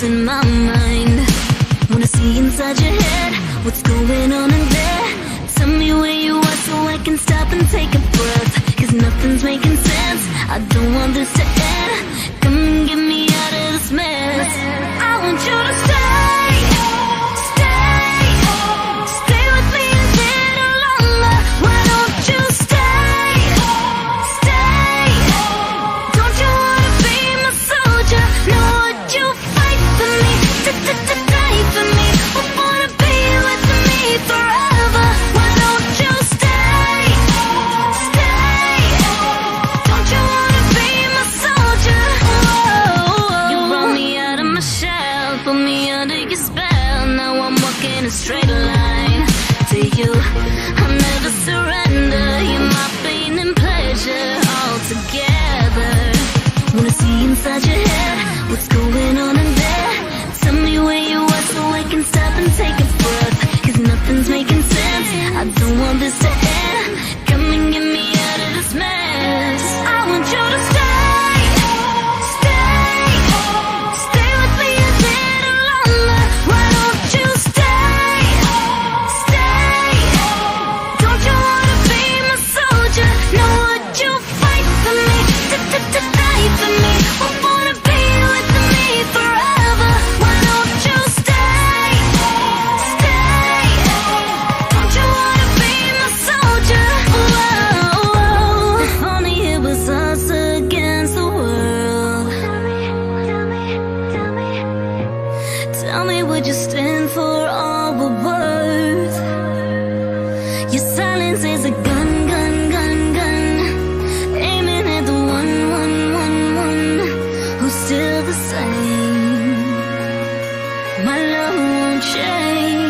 in my mind. Wanna see inside your head, what's going on in there. Tell me where you are so I can stop and take a breath, 'cause nothing's making sense. I don't want this to end. Come and get me out of this mess. I want you to stay, stay, stay with me a little longer. Why don't you stay, stay? Don't you wanna be my soldier? No, would you fight for me, die for me? Or wanna be with me forever? Why don't you stay, stay? Don't you wanna be my soldier? Whoa. You brought me out of my shell, put me under your spell. Now I'm walking a straight line to you. I'll never surrender. You're my pain and pleasure all together. Wanna see inside your head, what's going on in there. Tell me where you are so I can stop and take a breath, 'cause nothing's making sense. I don't want this to end. Come and get me out of this mess. I want you to stay, stay, stay with me a little longer. Why don't you stay, stay? Don't you wanna be my soldier? No, would you fight for me, die for me? Or wanna be with me forever? Why don't you stay, stay? Don't you wanna be my soldier? Whoa. If only it was us against the world. Tell me, would you stand for all we're worth? Your silence is a gun, gun, gun, gun, aiming at the one who's still the same. My love won't change.